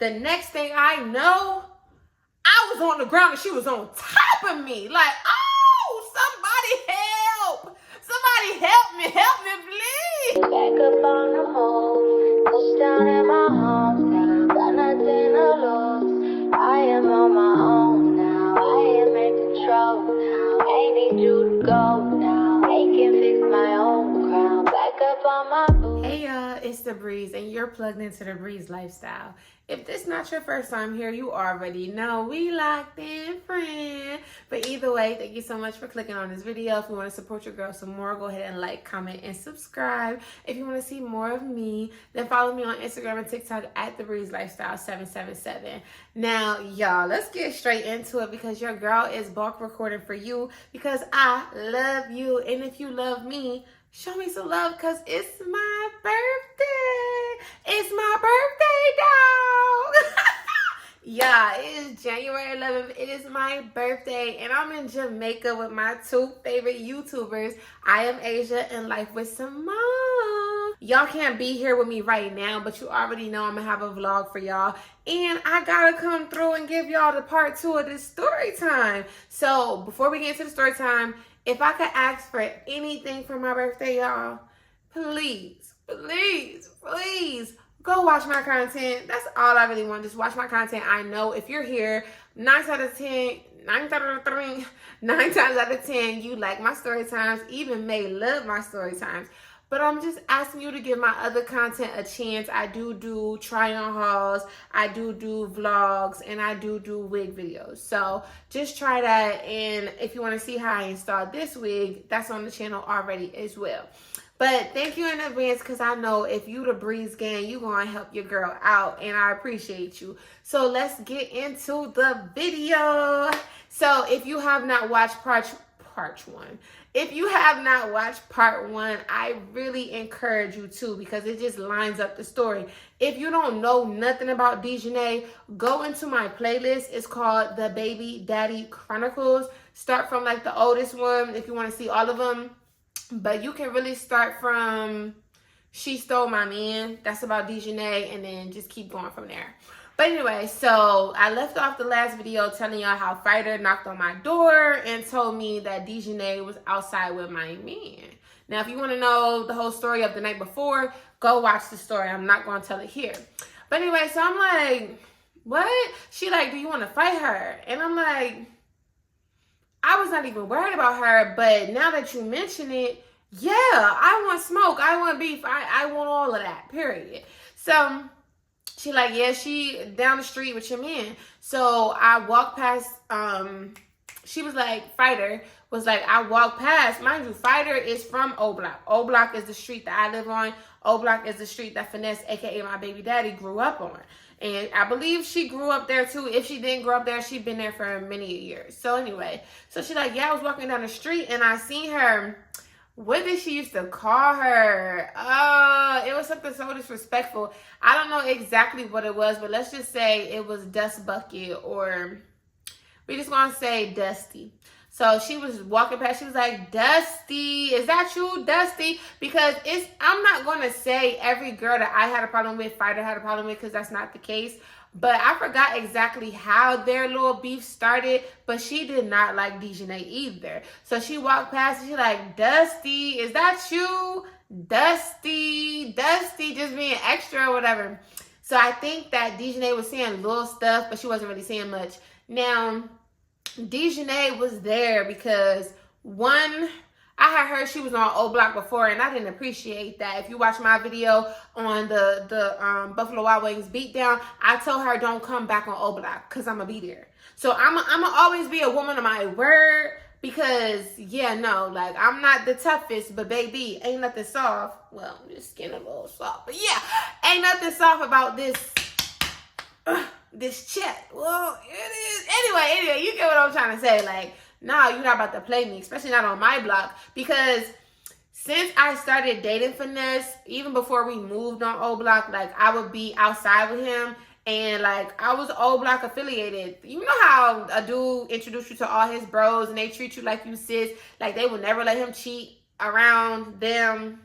The next thing I know, I was on the ground and she was on top of me. Like, oh, somebody help. Somebody help me, please. Back up on the move, touchdown in my hometown, got nothing to lose. I am on my own now, I am in control now. I need you to go now, I can fix my own crown. Back up on my move. Hey y'all, it's TheBreeze and you're plugged into the Breeze lifestyle. If this is not your first time here, you already know we locked in, friend. But either way, thank you so much for clicking on this video. If you want to support your girl some more, go ahead and like, comment, and subscribe. If you want to see more of me, then follow me on Instagram and TikTok at TheBreeze Lifestyle 777. Now, y'all, let's get straight into it because your girl is bulk recording for you because I love you. And if you love me, show me some love because it's my birthday. It's my birthday, dog. Yeah, it is January 11th. It is my birthday, and I'm in Jamaica with my two favorite YouTubers. I am Asia and Life with Simone. Y'all can't be here with me right now, but you already know I'm going to have a vlog for y'all. And I got to come through and give y'all the part 2 of this story time. So before we get into the story time, if I could ask for anything for my birthday, y'all, please, please, please go watch my content. That's all I really want. Just watch my content. I know if you're here, 9 times out of 10, you like my story times, even may love my story times. But I'm just asking you to give my other content a chance. I do try-on hauls, I do vlogs, and I do wig videos. So just try that. And if you want to see how I installed this wig, that's on the channel already as well. But thank you in advance because I know if you the Breeze gang, you going to help your girl out. And I appreciate you. So let's get into the video. So if you have not watched part 1, if you have not watched part 1, I really encourage you to because it just lines up the story. If you don't know nothing about Dejanay, go into my playlist. It's called The Baby Daddy Chronicles. Start from like the oldest one if you want to see all of them. But you can really start from She Stole My Man. That's about Dejanay, and then just keep going from there. But anyway, so I left off the last video telling y'all how Fighter knocked on my door and told me that Dejanay was outside with my man. Now, if you want to know the whole story of the night before, go watch the story. I'm not going to tell it here. But anyway, so I'm like, what? She like, do you want to fight her? And I'm like, I was not even worried about her, but now that you mention it, yeah, I want smoke. I want beef. I want all of that, period. So she like, yeah, she down the street with your man. So I walked past, she was like, Fighter was like, I walked past. Mind you, Fighter is from O Block. O Block is the street that I live on. O Block is the street that Finesse, aka my baby daddy, grew up on. And I believe she grew up there too. If she didn't grow up there, she'd been there for many years. So anyway, so she like, yeah, I was walking down the street and I seen her. What did she used to call her? It was something so disrespectful. I don't know exactly what it was, but let's just say it was Dust Bucket, or we just gonna say Dusty. So she was walking past, she was like, Dusty, is that you, Dusty? Because I'm not going to say every girl that I had a problem with, Fighter had a problem with, because that's not the case. But I forgot exactly how their little beef started, but she did not like Dejanay either. So she walked past and she like, Dusty, is that you? Dusty, just being extra or whatever. So I think that Dejanay was saying little stuff, but she wasn't really saying much. Now, Dejanay was there because one, I had heard she was on O Block before and I didn't appreciate that. If you watch my video on the Buffalo Wild Wings beatdown, I told her don't come back on O Block because I'm going to be there. So I'm going to always be a woman of my word because, yeah, no, like I'm not the toughest, but baby, ain't nothing soft. Well, your skin a little soft, but yeah, ain't nothing soft about this check. Well, it is. Anyway, you get what I'm trying to say. Like, nah, you're not about to play me, especially not on my block. Because since I started dating Finesse, even before we moved on O Block, like I would be outside with him. And like I was O Block affiliated. You know how a dude introduced you to all his bros and they treat you like you sis. Like they would never let him cheat around them.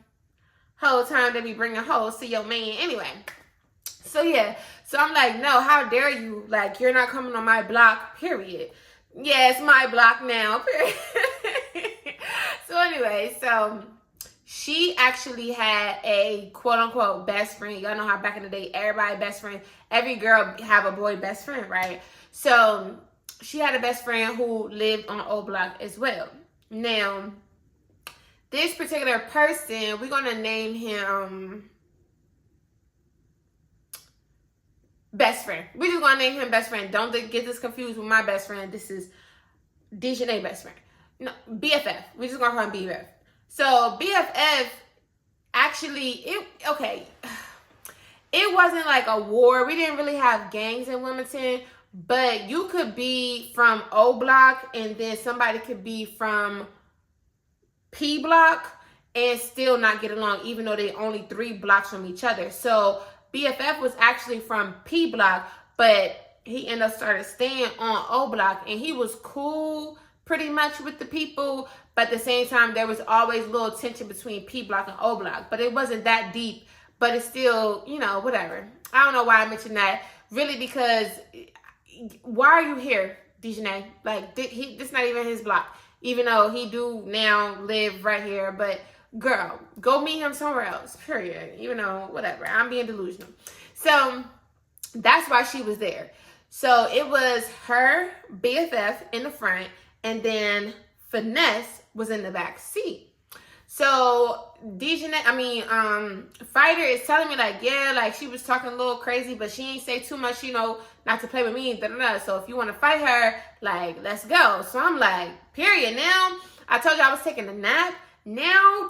Whole time they be bringing hoes to your man. Anyway. So yeah, so I'm like, no, how dare you? Like, you're not coming on my block, period. Yeah, it's my block now, period. So anyway, so she actually had a quote unquote best friend. Y'all know how back in the day, everybody best friend, every girl have a boy best friend, right? So she had a best friend who lived on O Block as well. Now, this particular person, we're gonna name him best friend. We're just gonna name him best friend. Don't get this confused with my best friend. This is Dejanay best friend. No, BFF. We're just gonna call him BFF. So BFF actually, it wasn't like a war. We didn't really have gangs in Wilmington, but you could be from O Block and then somebody could be from P Block and still not get along, even though they only 3 blocks from each other. So BFF was actually from P Block, but he ended up started staying on O Block, and he was cool pretty much with the people, but at the same time, there was always a little tension between P Block and O Block, but it wasn't that deep, but it's still, you know, whatever. I don't know why I mentioned that, really, because why are you here, Dejanay? Like, this not even his block, even though he do now live right here, but girl, go meet him somewhere else, period. Even though, whatever, I'm being delusional. So that's why she was there. So it was her, BFF in the front, and then Finesse was in the back seat. So Fighter is telling me like, yeah, like she was talking a little crazy, but she ain't say too much, you know, not to play with me, So if you want to fight her, like, let's go. So I'm like, period. Now, I told you I was taking a nap. Now,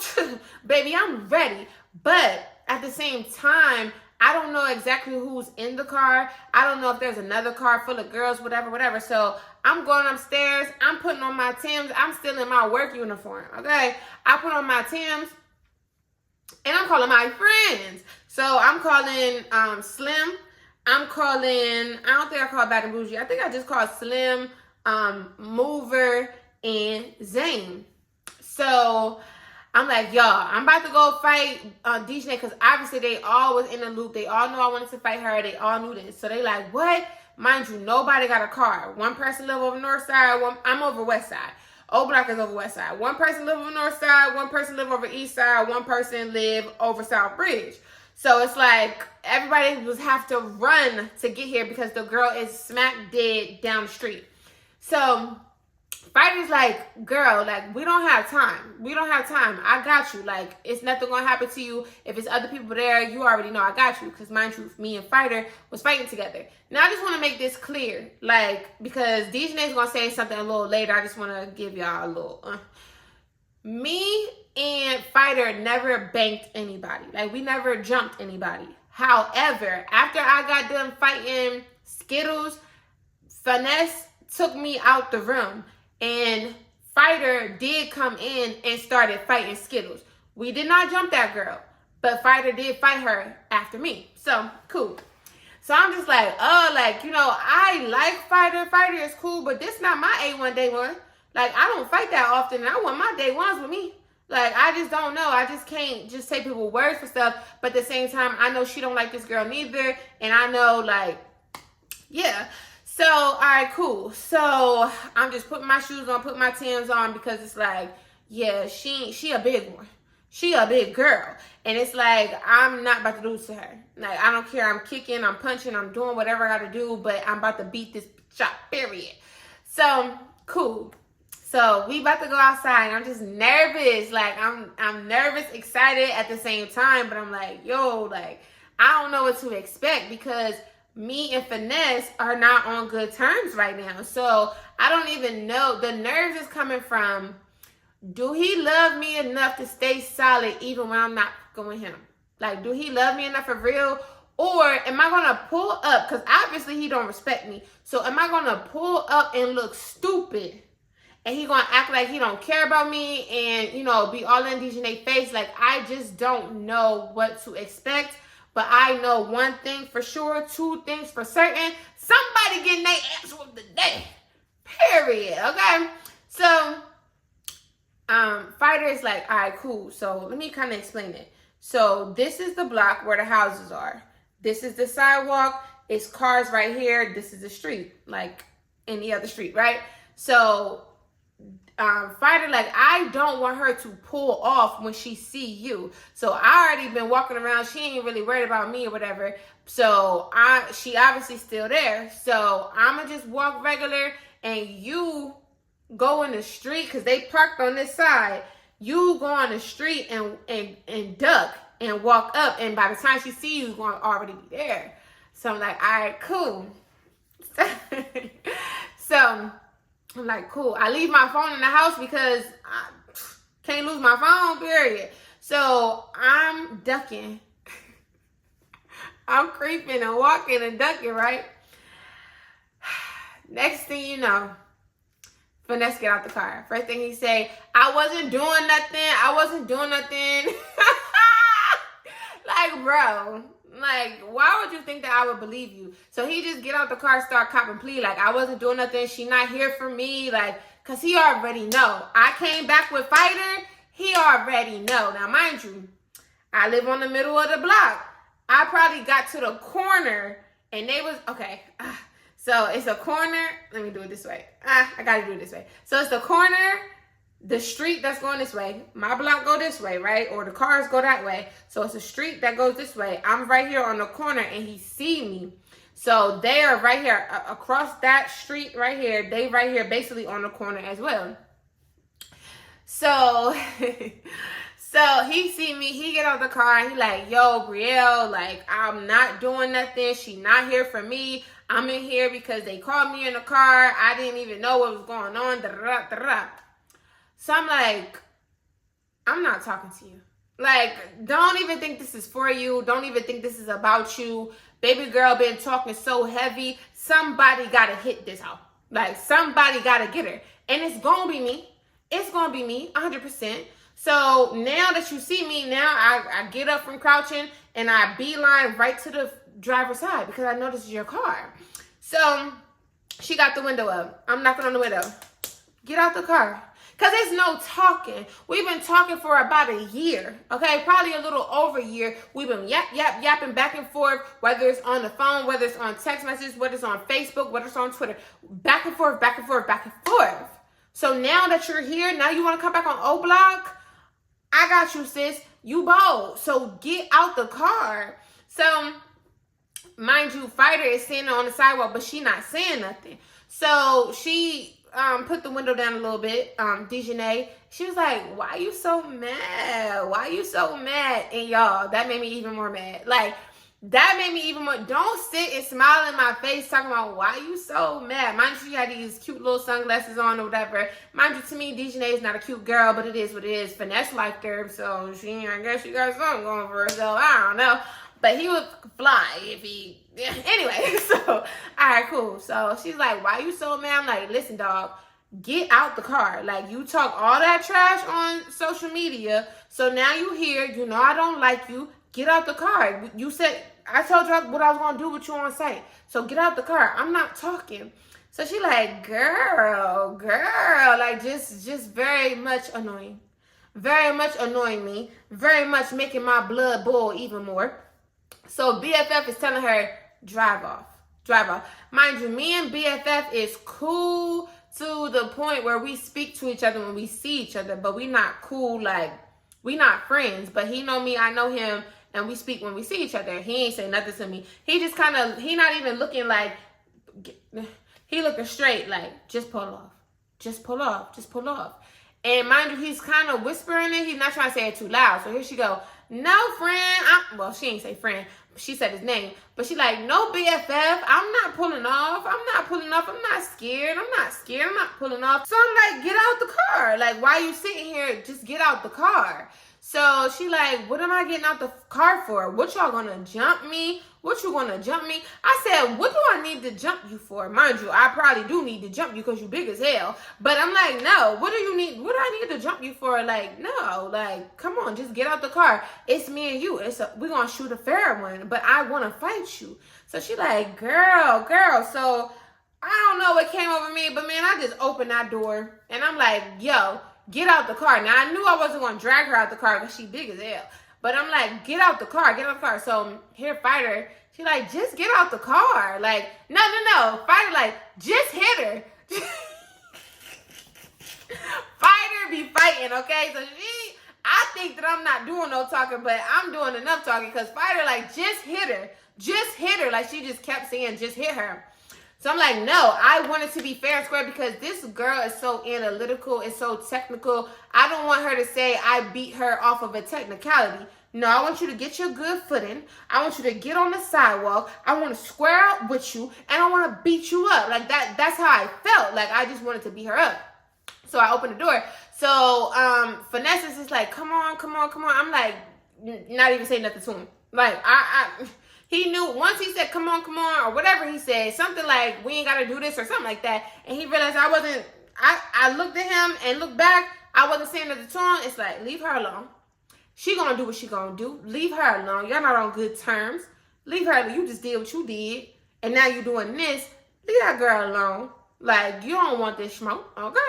baby, I'm ready. But at the same time, I don't know exactly who's in the car. I don't know if there's another car full of girls, whatever. So I'm going upstairs. I'm putting on my Timbs. I'm still in my work uniform, okay? I put on my Timbs, and I'm calling my friends. So I'm calling Slim. I'm calling, I don't think I called Bad and Bougie. I think I just called Slim, Mover, and Zane. So I'm like, y'all, I'm about to go fight Dejanay, because obviously they all was in the loop. They all knew I wanted to fight her. They all knew this. So they like, what? Mind you, nobody got a car. One person live over north side. I'm over west side. O Block is over west side. One person live over north side. One person live over east side. One person live over South Bridge. So it's like everybody was have to run to get here because the girl is smack dead down the street. So Fighter's like, girl, like, we don't have time. We don't have time. I got you. Like, it's nothing going to happen to you. If it's other people there, you already know I got you. Because, mind you, me and Fighter was fighting together. Now, I just want to make this clear. Like, because Dejanay's going to say something a little later. I just want to give y'all a little. Me and Fighter never banked anybody. Like, we never jumped anybody. However, after I got done fighting Skittles, Finesse took me out the room. And Fighter did come in and started fighting Skittles. We did not jump that girl, but Fighter did fight her after me. So, cool. So I'm just like, oh, like, you know, I like Fighter. Fighter is cool, but this not my A1 day one. Like, I don't fight that often, and I want my day ones with me. Like, I just don't know. I just can't just take people's words for stuff. But at the same time, I know she don't like this girl neither. And I know, like, yeah. So, all right, cool. So, I'm just putting my shoes on, putting my Timbs on, because it's like, yeah, she a big one. She a big girl. And it's like, I'm not about to lose to her. Like, I don't care. I'm kicking, I'm punching, I'm doing whatever I got to do, but I'm about to beat this shot, period. So, cool. So, we about to go outside. I'm just nervous. Like, I'm nervous, excited at the same time, but I'm like, yo, like, I don't know what to expect, because me and Finesse are not on good terms right now. So I don't even know. The nerves is coming from, do he love me enough to stay solid even when I'm not going him? Like, do he love me enough for real? Or am I going to pull up? Because obviously he don't respect me. So am I going to pull up and look stupid? And he going to act like he don't care about me and, you know, be all in Dejanay's face? Like, I just don't know what to expect. But I know one thing for sure, 2 things for certain. Somebody getting their ass whooped today. Period. Okay? So, Fighter is like, all right, cool. So, let me kind of explain it. So, this is the block where the houses are. This is the sidewalk. It's cars right here. This is the street, like any other street, right? So Fighter, like, I don't want her to pull off when she see you. So I already been walking around. She ain't really worried about me or whatever. So she obviously still there. So I'ma just walk regular, and you go in the street because they parked on this side. You go on the street and duck and walk up, and by the time she see you, gonna already be there. So I'm like, all right, cool. So I'm like, cool. I leave my phone in the house because I can't lose my phone, period. So I'm ducking. I'm creeping and walking and ducking, right? Next thing you know, Finesse get out the car. First thing he say, I wasn't doing nothing. Like, bro, like, why would you think that I would believe you? So he just get out the car, start copping plea, like, I wasn't doing nothing. She not here for me, like, because he already know. I came back with Fighter. He already know. Now, mind you, I live on the middle of the block. I probably got to the corner, and they was, okay, so it's a corner. Let me do it this way. I got to do it this way. So it's the corner, the street that's going this way. My block go this way, right? Or the cars go that way. So it's a street that goes this way. I'm right here on the corner, and he see me. So they are right here across that street right here. They right here basically on the corner as well. So, so he see me. He get out the car, and he like, yo, Brielle, like, I'm not doing nothing. She not here for me. I'm in here because they called me in the car. I didn't even know what was going on. So I'm like, I'm not talking to you. Like, don't even think this is for you. Don't even think this is about you. Baby girl been talking so heavy. Somebody got to hit this hoe. Like, somebody got to get her. And it's going to be me. It's going to be me, 100%. So now that you see me, now I get up from crouching and I beeline right to the driver's side because I know this is your car. So she got the window up. I'm knocking on the window. Get out the car. Because there's no talking. We've been talking for about a year, okay? Probably a little over a year. We've been yapping back and forth, whether it's on the phone, whether it's on text messages, whether it's on Facebook, whether it's on Twitter. Back and forth, back and forth, back and forth. So now that you're here, now you want to come back on O Block? I got you, sis. You bold. So get out the car. So, mind you, Fighter is standing on the sidewalk, but she not saying nothing. So she put the window down a little bit, Dejanay. She was like, why you so mad? Why you so mad? And y'all, that made me even more mad. Like, that made me even more, don't sit and smile in my face talking about why you so mad. Mind you, she had these cute little sunglasses on or whatever. Mind you, to me, Dejanay is not a cute girl, but it is what it is. Finesse liked her, so I guess she got something going for herself. I don't know. But he would fly if he, yeah. Anyway, so, all right, cool. So she's like, why you so mad? I'm like, listen, dog, get out the car. Like, you talk all that trash on social media, so now you here, you know I don't like you. Get out the car. You said, I told you what I was going to do with you on site. So get out the car. I'm not talking. So she like, girl, like just very much annoying. Very much annoying me. Very much making my blood boil even more. So BFF is telling her, drive off. Drive off. Mind you, me and BFF is cool to the point where we speak to each other when we see each other. But we not cool, like, we not friends. But he know me, I know him. And we speak when we see each other. He ain't say nothing to me. He just kind of, he not even looking like, he looking straight like, just pull off. Just pull off. Just pull off. And mind you, he's kind of whispering it. He's not trying to say it too loud. So here she go. No, friend. Well, she ain't say friend. She said his name. But she like, no, BFF. I'm not pulling off. I'm not pulling off. I'm not scared. I'm not scared. I'm not pulling off. So I'm like, get out the car. Like, why you sitting here? Just get out the car. So she like, what am I getting out the car for? What y'all gonna jump me? What you gonna jump me? I said, what do I need to jump you for? Mind you, I probably do need to jump you because you big as hell. But I'm like, no, what do you need? What do I need to jump you for? Like, no, like, come on, just get out the car. It's me and you. We're gonna shoot a fair one, but I wanna fight you. So she like, girl. So I don't know what came over me, but man, I just opened that door and I'm like, yo, get out the car. Now, I knew I wasn't going to drag her out the car because she big as hell. But I'm like, get out the car. So here, Fighter, She like, just get out the car. Like, no. Fighter like, just hit her. Fighter be fighting, okay? So I think that I'm not doing no talking, but I'm doing enough talking because Fighter like, just hit her. Just hit her. Like, she just kept saying, just hit her. So I'm like, no, I want it to be fair and square because this girl is so analytical and so technical. I don't want her to say I beat her off of a technicality. No, I want you to get your good footing. I want you to get on the sidewalk. I want to square out with you, and I want to beat you up. Like, that's how I felt. Like, I just wanted to beat her up. So I opened the door. So Finesse is just like, come on. I'm like, not even saying nothing to him. Like, he knew once he said, come on, or whatever he said, something like, we ain't got to do this or something like that. And he realized I looked at him and looked back. I wasn't saying nothing to him. It's like, leave her alone. She gonna do what she gonna do. Leave her alone. Y'all not on good terms. Leave her alone. You just did what you did. And now you doing this. Leave that girl alone. Like, you don't want this smoke, okay?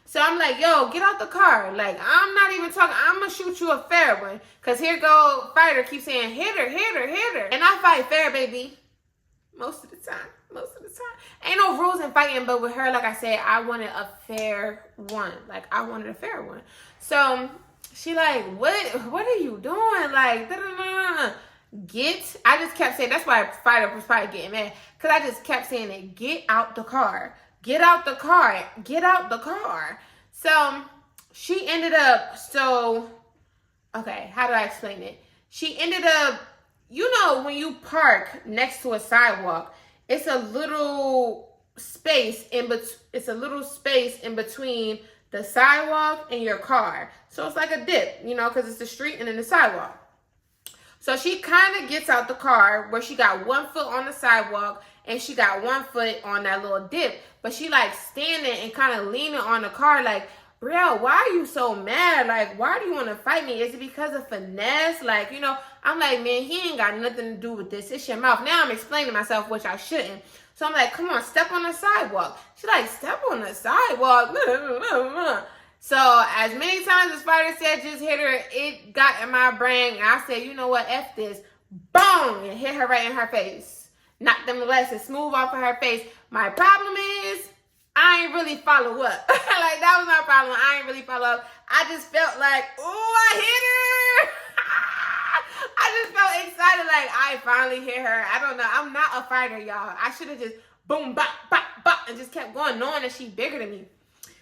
So I'm like, yo, get out the car. Like, I'm not even talking. I'm going to shoot you a fair one. Because here go Fighter keeps saying, hit her. And I fight fair, baby. Most of the time. Ain't no rules in fighting. But with her, like I said, I wanted a fair one. Like, I wanted a fair one. So she like, what are you doing? Like, I just kept saying, that's why Fighter was probably getting mad. Because I just kept saying it, get out the car. Get out the car. So she ended up, okay, how do I explain it? She ended up, you know, when you park next to a sidewalk, it's a little space in between the sidewalk and your car. So it's like a dip, you know, because it's the street and then the sidewalk. So she kind of gets out the car where she got 1 foot on the sidewalk and she got 1 foot on that little dip. But she like standing and kind of leaning on the car like, Brielle, why are you so mad? Like, why do you want to fight me? Is it because of Finesse? Like, you know, I'm like, man, he ain't got nothing to do with this. It's your mouth. Now I'm explaining myself, which I shouldn't. So I'm like, come on, step on the sidewalk. She like, step on the sidewalk. So as many times as Fighter said, just hit her, it got in my brain. And I said, you know what, F this. Boom! And hit her right in her face. Knocked them glasses smooth off of her face. My problem is, I ain't really follow up. Like, that was my problem. I ain't really follow up. I just felt like, ooh, I hit her. I just felt excited like I finally hit her. I don't know. I'm not a fighter, y'all. I should have just boom, bop, bop, bop, and just kept going, knowing that she's bigger than me.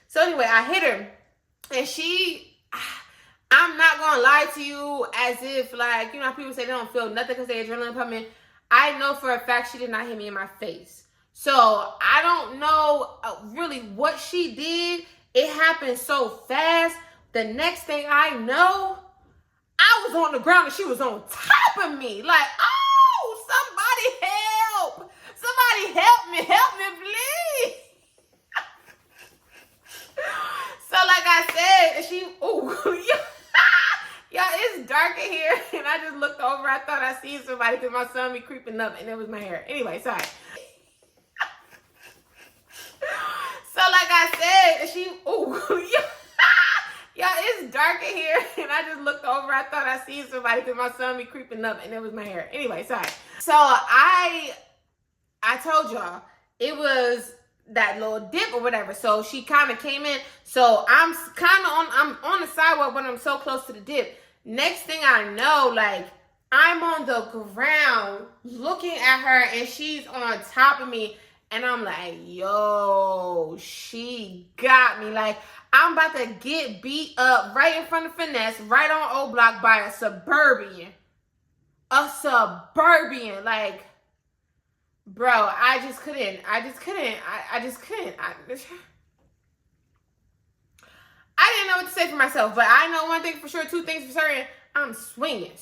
So anyway, I hit her. And I'm not going to lie to you as if, like, you know how people say they don't feel nothing because they adrenaline pumping. I know for a fact she did not hit me in my face. So I don't know really what she did. It happened so fast. The next thing I know, I was on the ground and she was on top of me. Like, oh, somebody help. Somebody help me, please. So like I said, y'all, it's dark in here. And I just looked over. I thought I seen somebody because my son be creeping up and it was my hair. Anyway, sorry. So like I said, y'all, it's dark in here. And I just looked over. I thought I seen somebody because my son be creeping up and it was my hair. Anyway, sorry. So I told y'all it was that little dip or whatever. So she kind of came in. So I'm on the sidewalk, but I'm so close to the dip. Next thing I know, like, I'm on the ground looking at her and she's on top of me. And I'm like, yo, she got me. Like, I'm about to get beat up right in front of Finesse, right on O Block by a Suburban. Like, bro, I just couldn't. I didn't know what to say for myself, but I know one thing for sure, two things for certain. I'm swinging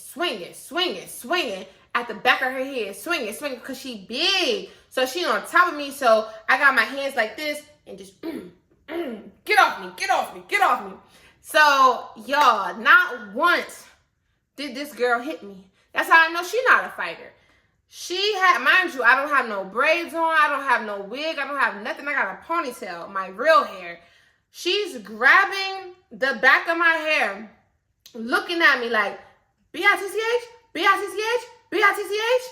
at the back of her head. Swinging, because she big. So she on top of me, so I got my hands like this and just, get off me. So, y'all, not once did this girl hit me. That's how I know she's not a fighter. She had, mind you, I don't have no braids on. I don't have no wig. I don't have nothing. I got a ponytail, my real hair. She's grabbing the back of my hair, looking at me like, B-I-T-C-H? B-I-T-C-H? B-I-T-C-H?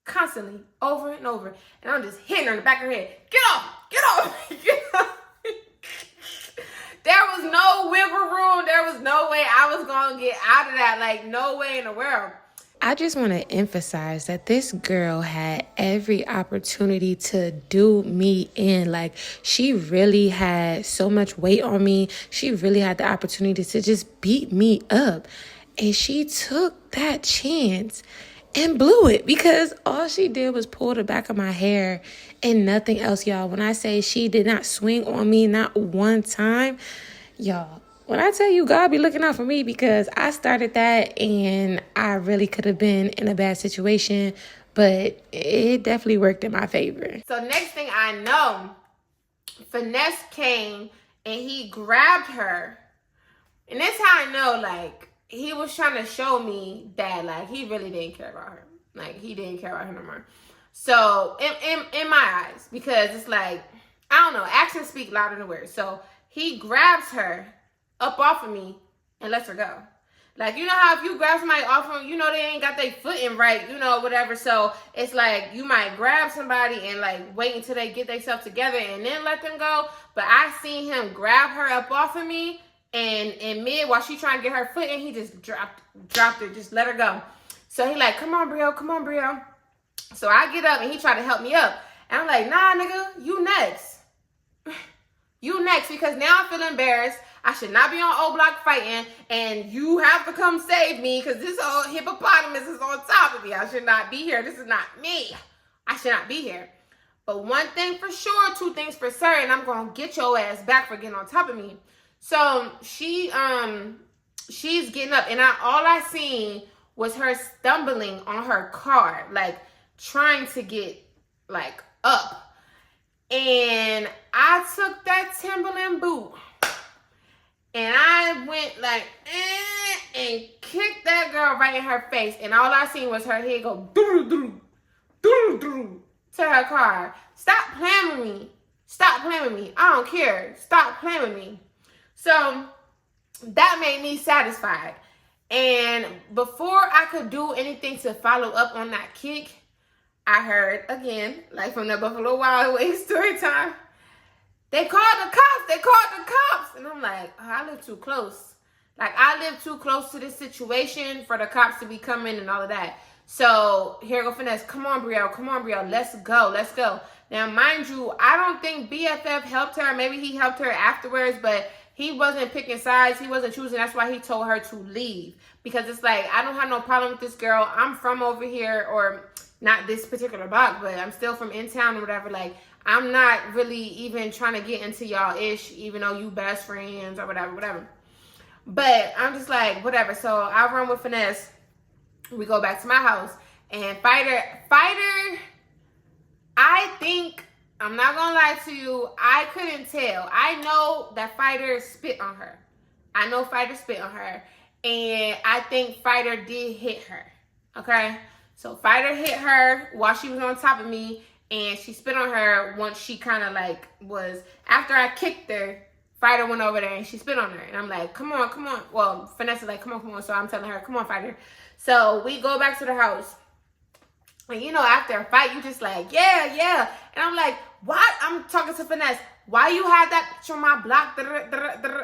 constantly, over and over. And I'm just hitting her in the back of her head. Get off! Get off! Get off! There was no wiggle room. There was no way I was going to get out of that. Like, no way in the world. I just want to emphasize that this girl had every opportunity to do me in. Like, she really had so much weight on me. She really had the opportunity to just beat me up. And she took that chance and blew it, because all she did was pull the back of my hair and nothing else, y'all. When I say she did not swing on me not one time, y'all, when I tell you God be looking out for me, because I started that and I really could have been in a bad situation, but it definitely worked in my favor. So next thing I know, Finesse came and he grabbed her. And that's how I know, like, he was trying to show me that, like, he really didn't care about her. Like, he didn't care about her no more. So, in my eyes, because it's like, I don't know, actions speak louder than words. So, he grabs her up off of me and lets her go. Like, you know how if you grab somebody off of them, you know they ain't got their footing right, you know, whatever. So, it's like, you might grab somebody and, like, wait until they get themselves together and then let them go. But I seen him grab her up off of me, and in mid, while she trying to get her foot in, he just dropped her, just let her go. So he like, come on, Brio, come on, Brio. So I get up and he tried to help me up. And I'm like, nah, nigga, you next. You next, because now I feel embarrassed. I should not be on O Block fighting, and you have to come save me, because this whole hippopotamus is on top of me. I should not be here. This is not me. I should not be here. But one thing for sure, two things for certain, I'm going to get your ass back for getting on top of me. So she's getting up, and all I seen was her stumbling on her car, like trying to get like up. And I took that Timberland boot and I went like and kicked that girl right in her face. And all I seen was her head go doo doo to her car. Stop playing with me. Stop playing with me. I don't care. Stop playing with me. So that made me satisfied. And before I could do anything to follow up on that kick, I heard, again, like from the Buffalo Wild Wings story time, they called the cops. They called the cops. And I'm like, oh, I live too close. Like, I live too close to this situation for the cops to be coming and all of that. So here go Finesse. Come on, Brio. Come on, Brio. Let's go. Let's go. Now, mind you, I don't think BFF helped her. Maybe he helped her afterwards, but he wasn't picking sides. He wasn't choosing. That's why he told her to leave. Because it's like, I don't have no problem with this girl. I'm from over here, or not this particular block, but I'm still from in town or whatever. Like, I'm not really even trying to get into y'all ish, even though you best friends or whatever. But I'm just like, whatever. So I run with Finesse. We go back to my house. And Fighter, I think, I'm not gonna lie to you, I couldn't tell. I know that Fighter spit on her. I know Fighter spit on her. And I think Fighter did hit her. Okay? So Fighter hit her while she was on top of me. And she spit on her once she kind of like was, after I kicked her, Fighter went over there and she spit on her. And I'm like, come on, come on. Well, Finesse is like, come on. So I'm telling her, come on, Fighter. So we go back to the house. And you know, after a fight, you just like, yeah. And I'm like, what? I'm talking to Finesse. Why you had that picture on my block?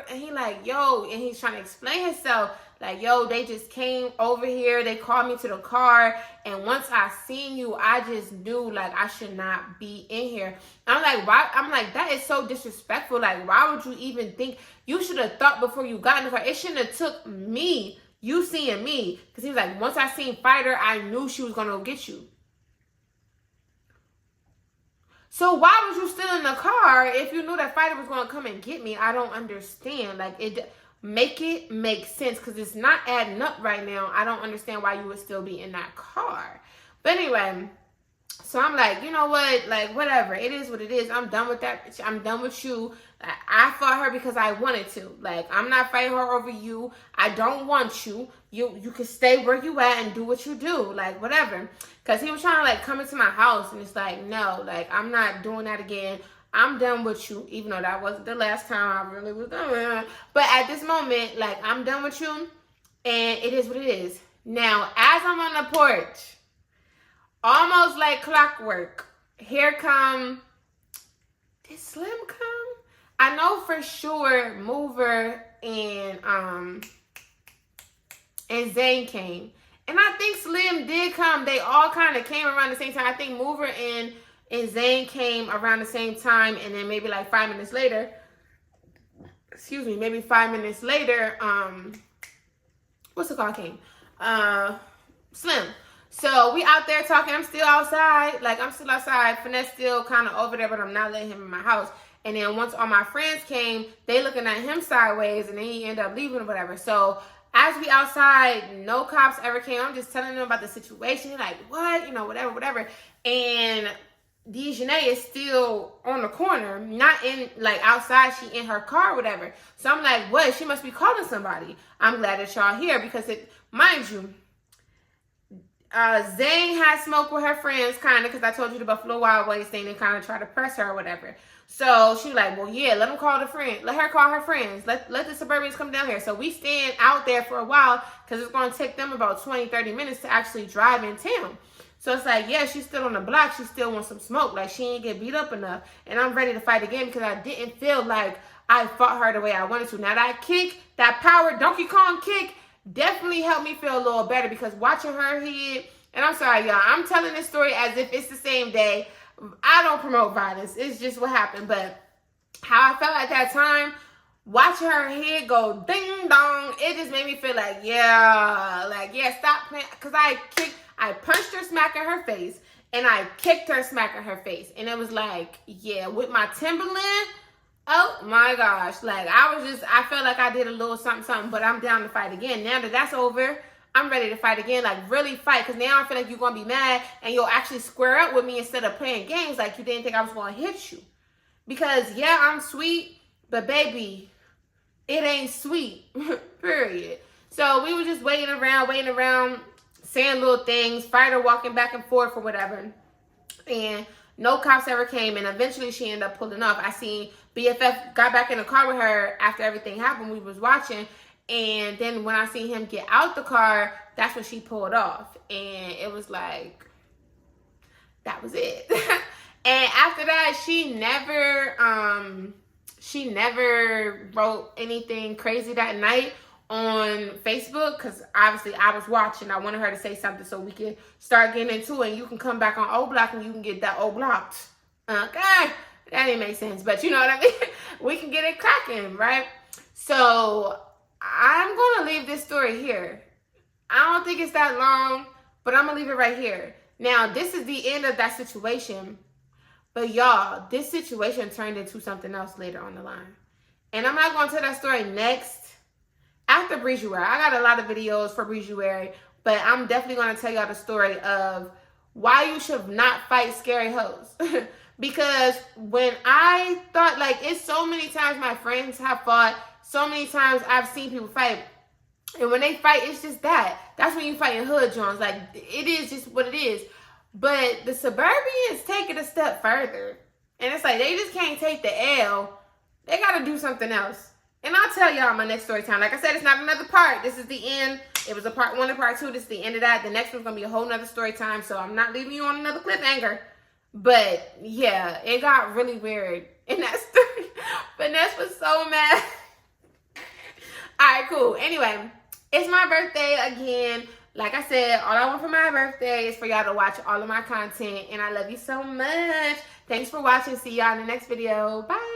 And he like, yo, and he's trying to explain himself. Like, yo, they just came over here. They called me to the car. And once I seen you, I just knew, like, I should not be in here. I'm like, why? I'm like, that is so disrespectful. Like, why would you even think? You should have thought before you got in the car. It shouldn't have took me, you seeing me. Because he was like, once I seen Fighter, I knew she was going to get you. So why was you still in the car if you knew that Fighter was going to come and get me? I don't understand. Like, make it make sense, because it's not adding up right now. I don't understand why you would still be in that car. But anyway, so I'm like, you know what? Like, whatever. It is what it is. I'm done with that. I'm done with you. I fought her because I wanted to. Like, I'm not fighting her over you. I don't want you. You can stay where you at and do what you do. Like, whatever. Because he was trying to, like, come into my house. And it's like, no. Like, I'm not doing that again. I'm done with you. Even though that wasn't the last time I really was done. But at this moment, like, I'm done with you. And it is what it is. Now, as I'm on the porch, almost like clockwork. Here come, did Slim come? I know for sure Mover and Zane came. And I think Slim did come. They all kind of came around the same time. I think Mover and Zane came around the same time, and then maybe like 5 minutes later, maybe 5 minutes later, what's the call came? Slim. So we out there talking. I'm still outside. Like, I'm still outside. Finesse still kind of over there, but I'm not letting him in my house. And then once all my friends came, they looking at him sideways, and then he ended up leaving or whatever. So as we outside, no cops ever came. I'm just telling them about the situation. They're like, what? You know, whatever. And Dejanay is still on the corner, not in, like, outside. She in her car or whatever. So I'm like, what? She must be calling somebody. I'm glad that y'all here because, mind you, Zane had smoke with her friends, kind of, because I told you the Buffalo Wild Wings thing. They kind of try to press her or whatever. So she was like, well, yeah, let her call her friends. Let the Suburbians come down here. So we stand out there for a while because it's going to take them about 20, 30 minutes to actually drive in town. So it's like, yeah, she's still on the block. She still wants some smoke. Like, she ain't get beat up enough. And I'm ready to fight again because I didn't feel like I fought her the way I wanted to. Now, that kick, that power Donkey Kong kick, definitely helped me feel a little better because watching her hit, and I'm sorry, y'all, I'm telling this story as if it's the same day. I don't promote violence. It's just what happened. But how I felt at that time, watching her head go ding dong, it just made me feel like, yeah, stop playing. Because I punched her smack in her face, and I kicked her smack in her face. And it was like, yeah, with my Timberland, oh my gosh. Like, I felt like I did a little something, but I'm down to fight again. Now that that's over, I'm ready to fight again, like really fight, because now I feel like you're going to be mad and you'll actually square up with me instead of playing games like you didn't think I was going to hit you. Because, yeah, I'm sweet, but baby, it ain't sweet, period. So we were just waiting around, saying little things, fighter walking back and forth or whatever. And no cops ever came, and eventually she ended up pulling off. I seen BFF got back in the car with her after everything happened. We was watching. And then when I seen him get out the car, that's when she pulled off. And it was like, that was it. And after that, she never wrote anything crazy that night on Facebook. Because obviously I was watching. I wanted her to say something so we can start getting into it. And you can come back on O Block and you can get that O blocked. Okay? That didn't make sense. But you know what I mean? We can get it cracking, right? So I'm going to leave this story here. I don't think it's that long, but I'm going to leave it right here. Now, this is the end of that situation. But y'all, this situation turned into something else later on the line. And I'm not going to tell that story next, after Breezuaryyy. I got a lot of videos for Breezuaryyy, but I'm definitely going to tell y'all the story of why you should not fight scary hoes. Because when I thought, like, it's so many times my friends have fought, so many times I've seen people fight, and when they fight, it's just that. That's when you fight in hood, Jones. Like, it is just what it is. But the Suburbians take it a step further. And it's like, they just can't take the L. They got to do something else. And I'll tell y'all my next story time. Like I said, it's not another part. This is the end. It was a part 1 and part 2. This is the end of that. The next one's going to be a whole nother story time. So I'm not leaving you on another cliffhanger. But, yeah, it got really weird in that story. Finesse was so mad. All right, cool. Anyway, it's my birthday again. Like I said, all I want for my birthday is for y'all to watch all of my content. And I love you so much. Thanks for watching. See y'all in the next video. Bye.